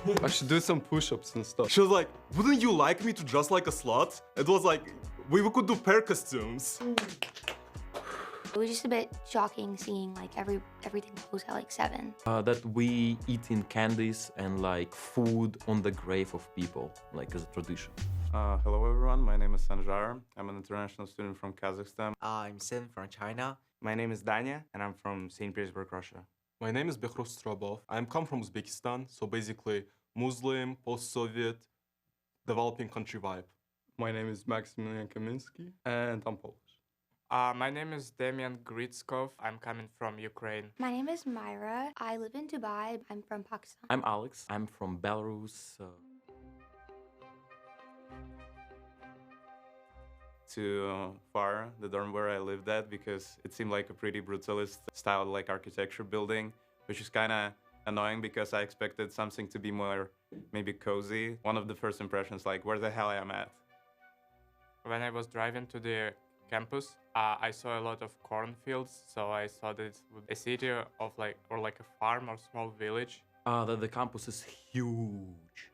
I should do some push-ups and stuff. She was like, wouldn't you like me to dress like a slut? It was like, we could do pair costumes. It was just a bit shocking seeing like everything close at like 7. That we eating candies and like food on the grave of people, like as a tradition. Hello everyone, my name is Sanjar. I'm an international student from Kazakhstan. I'm Sin from China. My name is Danya, and I'm from St. Petersburg, Russia. My name is Behruz Strobov. I'm come from Uzbekistan, so basically Muslim, post-Soviet, developing country vibe. My name is Maximilian Kaminsky, and I'm Polish. My name is Demian Gritskov. I'm coming from Ukraine. My name is Myra. I live in Dubai. I'm from Pakistan. I'm Alex. I'm from Belarus. To far, the dorm where I lived at, because it seemed like a pretty brutalist style like architecture building, which is kind of annoying because I expected something to be more maybe cozy. One of the first impressions, like, where the hell I am at? When I was driving to the campus, I saw a lot of cornfields, so I thought it would be a city of like a farm or small village. The campus is huge.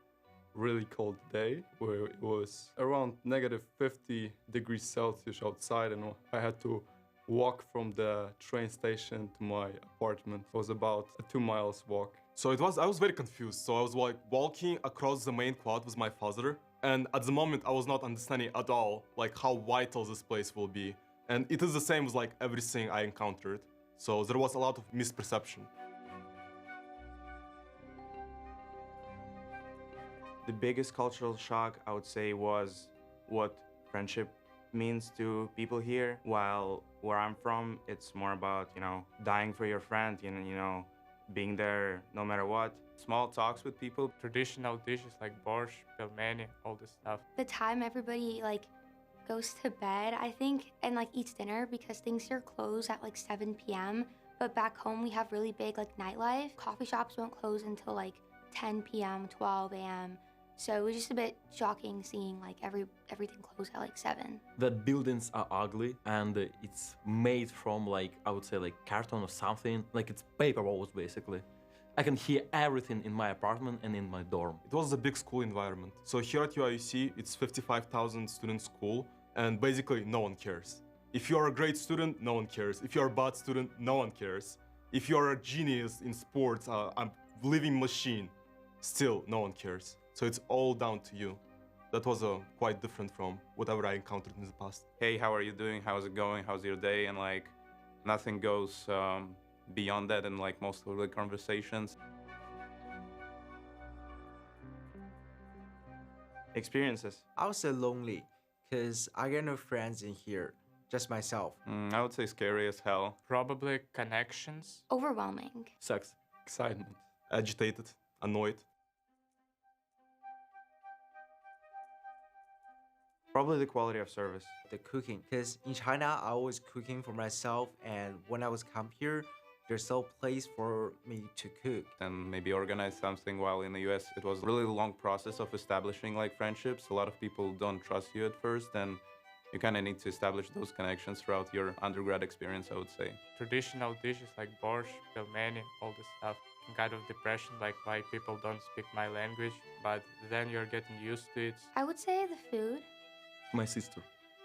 Really cold day where it was around -50 degrees Celsius outside, and I had to walk from the train station to my apartment. It was about a 2 miles walk. So I was very confused. So I was like walking across the main quad with my father. And at the moment, I was not understanding at all like how vital this place will be. And it is the same as like everything I encountered. So there was a lot of misperception. The biggest cultural shock, I would say, was what friendship means to people here. While where I'm from, it's more about, dying for your friend, being there no matter what. Small talks with people. Traditional dishes like borscht, pelmeni, all this stuff. The time everybody like goes to bed, I think, and like eats dinner, because things here close at like 7 p.m. But back home we have really big like nightlife. Coffee shops won't close until like 10 p.m., 12 a.m. So it was just a bit shocking seeing like everything close at like 7. The buildings are ugly and it's made from like, I would say like carton or something. Like it's paper walls basically. I can hear everything in my apartment and in my dorm. It was a big school environment. So here at UIUC, it's 55,000 student school, and basically no one cares. If you're a great student, no one cares. If you're a bad student, no one cares. If you're a genius in sports, a living machine, still no one cares. So it's all down to you. That was quite different from whatever I encountered in the past. Hey, how are you doing? How's it going? How's your day? And like, nothing goes beyond that in like most of the conversations. Experiences. I would say lonely, because I got no friends in here, just myself. I would say scary as hell. Probably connections. Overwhelming. Sex, Excitement. agitated, annoyed. Probably the quality of service. The cooking, because in China I was cooking for myself, and when I was come here, there's no place for me to cook. And maybe organize something, while in the US it was a really long process of establishing like friendships. A lot of people don't trust you at first, and you kind of need to establish those connections throughout your undergrad experience, I would say. Traditional dishes like borscht, pelmeni, all this stuff. Kind of depression, like why people don't speak my language, but then you're getting used to it. I would say the food. My sister.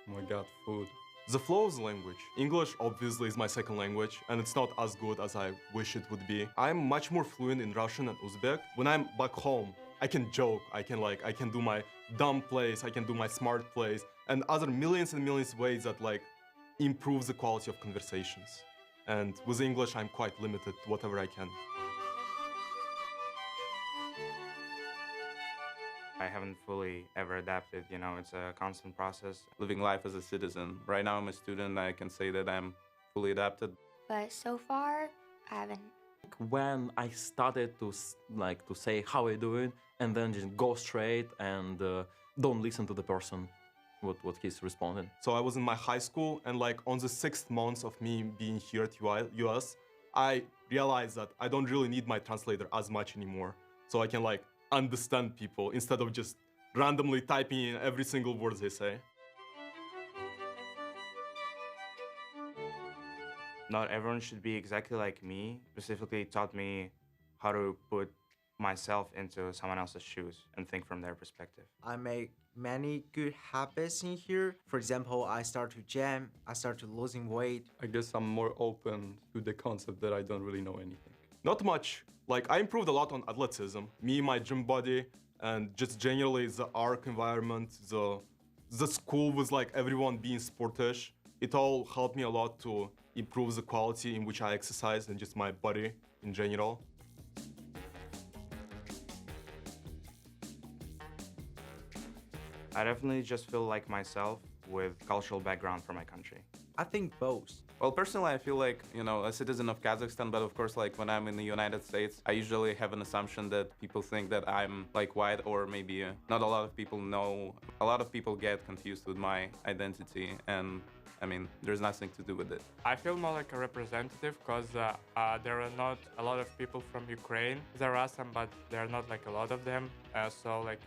Oh my god, food. The flow of the language. English obviously is my second language, and it's not as good as I wish it would be. I'm much more fluent in Russian and Uzbek. When I'm back home, I can joke, I can do my dumb plays, I can do my smart plays, and other millions and millions of ways that like improves the quality of conversations. And with English, I'm quite limited to whatever I can. I haven't fully ever adapted, it's a constant process. Living life as a citizen. Right now I'm a student, I can say that I'm fully adapted. But so far, I haven't. When I started to say how I doing and then just go straight and don't listen to the person what he's responding. So I was in my high school, and like on the 6th month of me being here at US, I realized that I don't really need my translator as much anymore. So I can like understand people instead of just randomly typing in every single word they say. Not everyone should be exactly like me. Specifically, it taught me how to put myself into someone else's shoes and think from their perspective. I make many good habits in here. For example, I start to jam, I start to losing weight. I guess I'm more open to the concept that I don't really know anything. Not much. Like, I improved a lot on athleticism. Me, my gym body, and just generally the ARC environment, the school with like everyone being sportish. It all helped me a lot to improve the quality in which I exercise and just my body in general. I definitely just feel like myself with cultural background from my country. I think both. Well, personally, I feel like, a citizen of Kazakhstan, but of course, like when I'm in the United States, I usually have an assumption that people think that I'm like white, or maybe not a lot of people know. A lot of people get confused with my identity, and I mean, there's nothing to do with it. I feel more like a representative because there are not a lot of people from Ukraine. There are some, but there are not like a lot of them. So like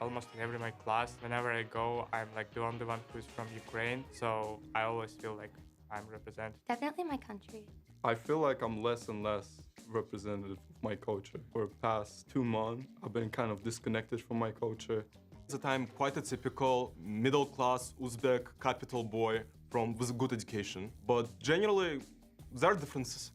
almost in every my class, whenever I go, I'm like the only one who's from Ukraine. So I always feel like I'm represented. Definitely my country. I feel like I'm less and less representative of my culture. For the past 2 months, I've been kind of disconnected from my culture. That I'm quite a typical middle-class Uzbek capital boy with a good education, but generally there are differences.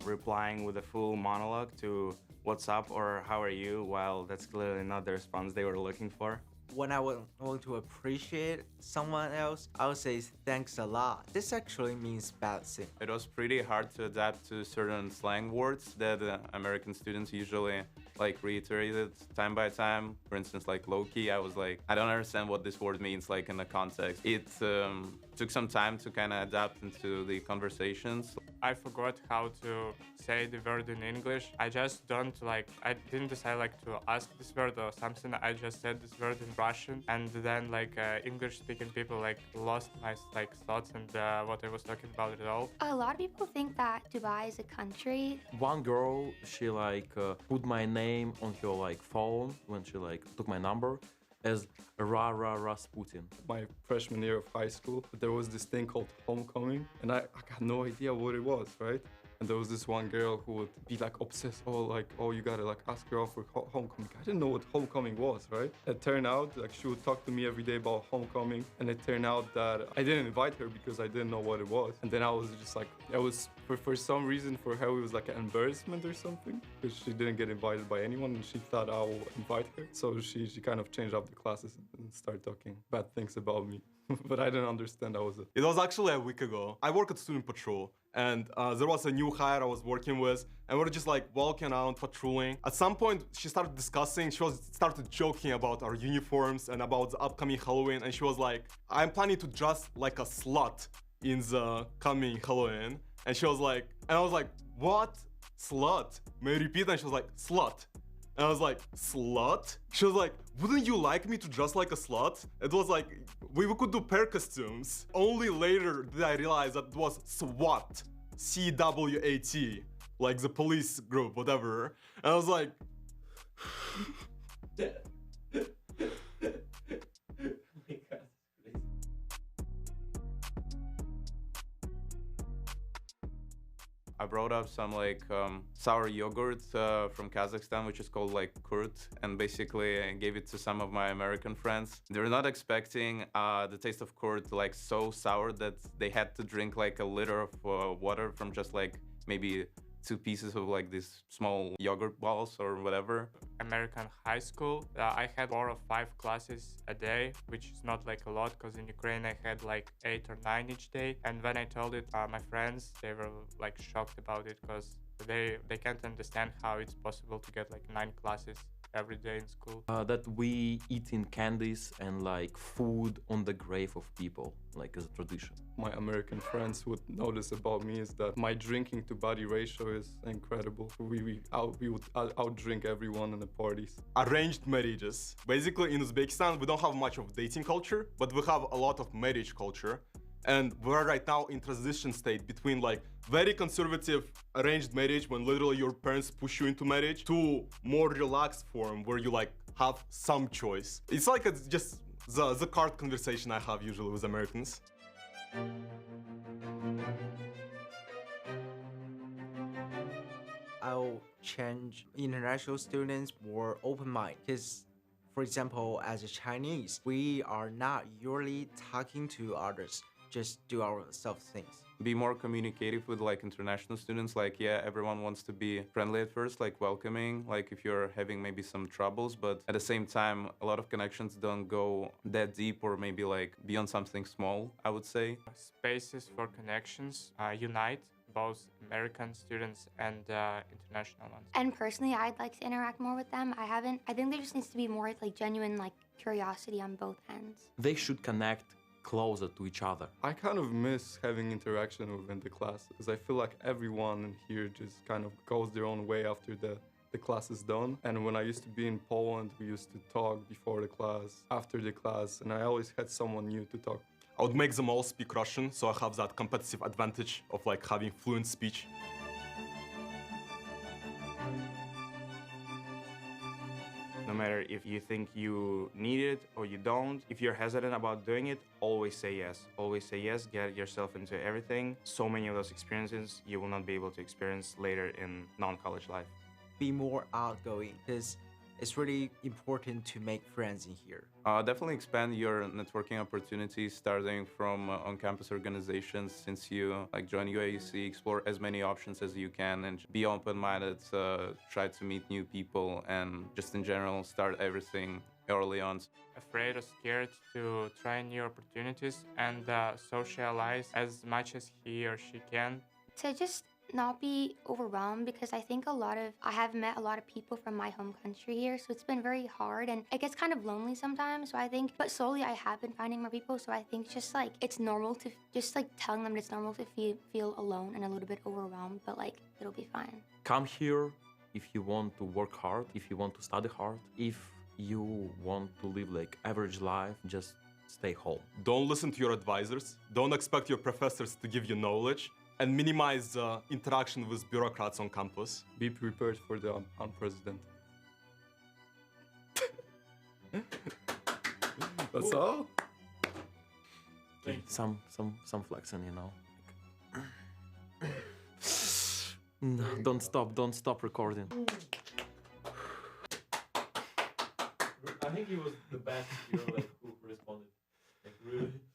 Replying with a full monologue to "What's up?" or "How are you?" Well, that's clearly not the response they were looking for. When I want to appreciate someone else, I would say thanks a lot. This actually means bad thing. It was pretty hard to adapt to certain slang words that American students usually like reiterated time by time. For instance, like low-key, I was like, I don't understand what this word means like in the context. It took some time to kind of adapt into the conversations. I forgot how to say the word in English. I didn't decide like to ask this word or something. I just said this word in Russian, and then English-speaking people like lost my thoughts and what I was talking about at all. A lot of people think that Dubai is a country. One girl, she put my name on her phone when she took my number as Rasputin. My freshman year of high school, there was this thing called homecoming, and I got no idea what it was, right? And there was this one girl who would be obsessed, oh, you gotta ask her out for homecoming. I didn't know what homecoming was, right? It turned out she would talk to me every day about homecoming, and it turned out that I didn't invite her because I didn't know what it was. And then I was just for some reason for her it was an embarrassment or something, because she didn't get invited by anyone, and she thought I will invite her. So she kind of changed up the classes and started talking bad things about me. But I didn't understand that was it. It was actually a week ago. I work at Student Patrol, and there was a new hire I was working with, and we were just walking around patrolling. At some point, she started started joking about our uniforms and about the upcoming Halloween, and she was like, I'm planning to dress like a slut in the coming Halloween. And she was like, and I was like, what? Slut? May I repeat? And she was like, slut. And I was like, slut? She was like, wouldn't you like me to dress like a slut? It was like, we could do pair costumes. Only later did I realize that it was SWAT. C-W-A-T. Like the police group, whatever. And I was like... I brought up some sour yogurt from Kazakhstan, which is called kurt, and basically I gave it to some of my American friends. They're not expecting the taste of kurt so sour that they had to drink a liter of water from just maybe 2 pieces of these small yogurt balls or whatever. American high school, I had 4 or 5 classes a day, which is not a lot, because in Ukraine I had 8 or 9 each day. And when I told it, my friends, they were shocked about it, because they can't understand how it's possible to get 9 classes every day in school. That we eating candies and food on the grave of people, as a tradition. My American friends would notice about me is that my drinking to body ratio is incredible. We would outdrink everyone in the parties. Arranged marriages. Basically, in Uzbekistan, we don't have much of dating culture, but we have a lot of marriage culture. And we're right now in transition state between very conservative arranged marriage, when literally your parents push you into marriage, to more relaxed form where you have some choice. It's it's just the card conversation I have usually with Americans. I'll change international students more open mind. Because, for example, as a Chinese, we are not usually talking to others, just do our self things. Be more communicative with like international students. Like, yeah, everyone wants to be friendly at first, like welcoming, like if you're having maybe some troubles, but at the same time, a lot of connections don't go that deep or maybe like beyond something small, I would say. Spaces for connections unite both American students and international ones. And personally, I'd like to interact more with them. I think there just needs to be more like genuine like curiosity on both ends. They should connect closer to each other. I kind of miss having interaction within the class because I feel like everyone in here just kind of goes their own way after the class is done. And when I used to be in Poland, we used to talk before the class, after the class, and I always had someone new to talk. I would make them all speak Russian, so I have that competitive advantage of like having fluent speech. No matter if you think you need it or you don't, if you're hesitant about doing it, always say yes. Always say yes, get yourself into everything. So many of those experiences you will not be able to experience later in non-college life. Be more outgoing, because it's really important to make friends in here. Definitely expand your networking opportunities, starting from on-campus organizations. Since you like join UIUC, explore as many options as you can and be open-minded. Try to meet new people and just in general start everything early on. Afraid or scared to try new opportunities and socialize as much as he or she can. To just not be overwhelmed, because I think I have met a lot of people from my home country here, so it's been very hard and it gets kind of lonely sometimes. So I think, but slowly I have been finding more people, so I think just like it's normal to just like telling them it's normal to feel alone and a little bit overwhelmed, but like it'll be fine. Come here if you want to work hard, if you want to study hard, if you want to live like average life, just stay home. Don't listen to your advisors. Don't expect your professors to give you knowledge. And minimize interaction with bureaucrats on campus. Be prepared for the unprecedented. That's all? Some flexing, you know. No, don't stop recording. I think he was the best, like, who responded. Like, really.